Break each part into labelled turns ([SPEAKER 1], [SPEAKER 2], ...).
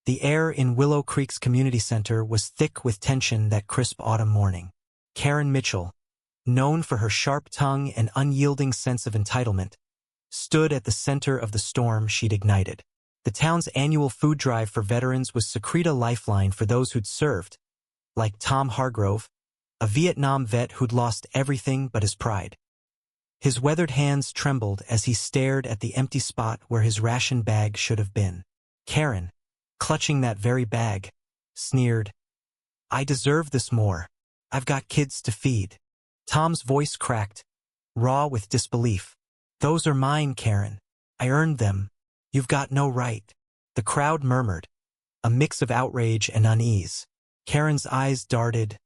[SPEAKER 1] The air in Willow Creek's community center was thick with tension that crisp autumn morning. Karen Mitchell, known for her sharp tongue and unyielding sense of entitlement, stood at the center of the storm she'd ignited. The town's annual food drive for veterans was secrete a lifeline for those who'd served, like Tom Hargrove, a Vietnam vet who'd lost everything but his pride. His weathered hands trembled as he stared at the empty spot where his ration bag should have been. Karen, clutching that very bag, sneered, "I deserve this more. I've got kids to feed." Tom's voice cracked, raw with disbelief. "Those are mine, Karen. I earned them. You've got no right." The crowd murmured, a mix of outrage and unease. Karen's eyes darted,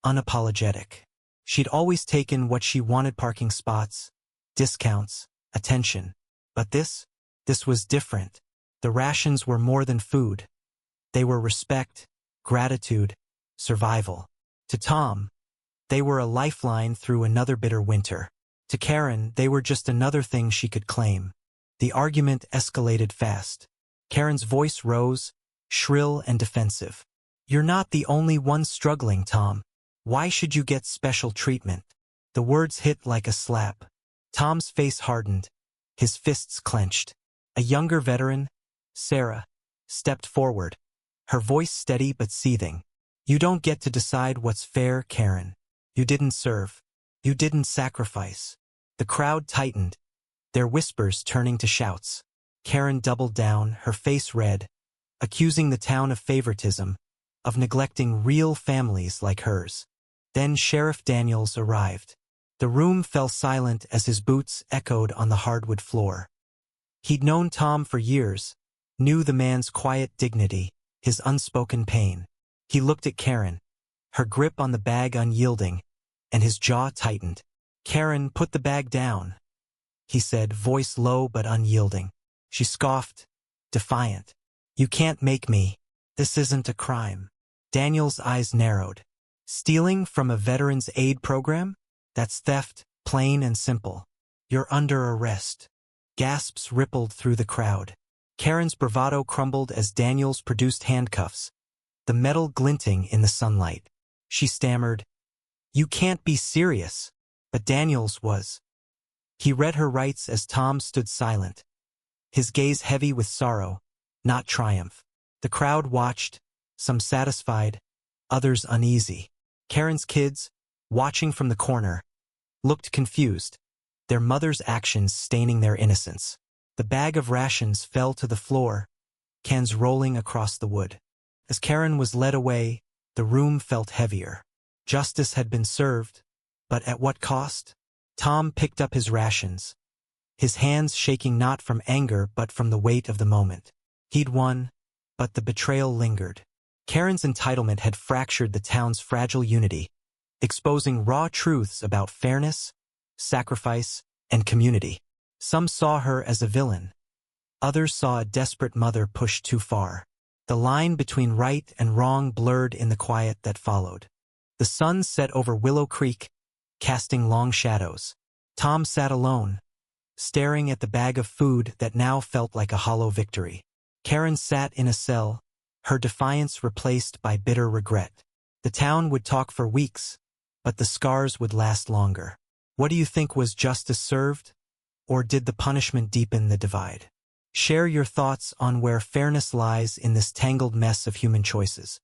[SPEAKER 1] unapologetic. She'd always taken what she wanted: parking spots, discounts, attention. But this was different. The rations were more than food. They were respect, gratitude, survival. To Tom, they were a lifeline through another bitter winter. To Karen, they were just another thing she could claim. The argument escalated fast. Karen's voice rose, shrill and defensive. "You're not the only one struggling, Tom. Why should you get special treatment?" The words hit like a slap. Tom's face hardened, his fists clenched. A younger veteran, Sarah, stepped forward, her voice steady but seething. "You don't get to decide what's fair, Karen. You didn't serve. You didn't sacrifice." The crowd tightened, their whispers turning to shouts. Karen doubled down, her face red, accusing the town of favoritism, of neglecting real families like hers. Then Sheriff Daniels arrived. The room fell silent as his boots echoed on the hardwood floor. He'd known Tom for years, knew the man's quiet dignity, his unspoken pain. He looked at Karen, her grip on the bag unyielding, and his jaw tightened. "Karen, put the bag down," he said, voice low but unyielding. She scoffed, defiant. "You can't make me. This isn't a crime." Daniel's eyes narrowed. "Stealing from a veterans aid program? That's theft, plain and simple. You're under arrest." Gasps rippled through the crowd. Karen's bravado crumbled as Daniels produced handcuffs, the metal glinting in the sunlight. She stammered, "You can't be serious." But Daniels was. He read her rights as Tom stood silent, his gaze heavy with sorrow, not triumph. The crowd watched, some satisfied, others uneasy. Karen's kids, watching from the corner, looked confused, their mother's actions staining their innocence. The bag of rations fell to the floor, cans rolling across the wood. As Karen was led away, the room felt heavier. Justice had been served, but at what cost? Tom picked up his rations, his hands shaking not from anger but from the weight of the moment. He'd won, but the betrayal lingered. Karen's entitlement had fractured the town's fragile unity, exposing raw truths about fairness, sacrifice, and community. Some saw her as a villain. Others saw a desperate mother pushed too far. The line between right and wrong blurred in the quiet that followed. The sun set over Willow Creek, casting long shadows. Tom sat alone, staring at the bag of food that now felt like a hollow victory. Karen sat in a cell, her defiance replaced by bitter regret. The town would talk for weeks, but the scars would last longer. What do you think, was justice served? Or did the punishment deepen the divide? Share your thoughts on where fairness lies in this tangled mess of human choices.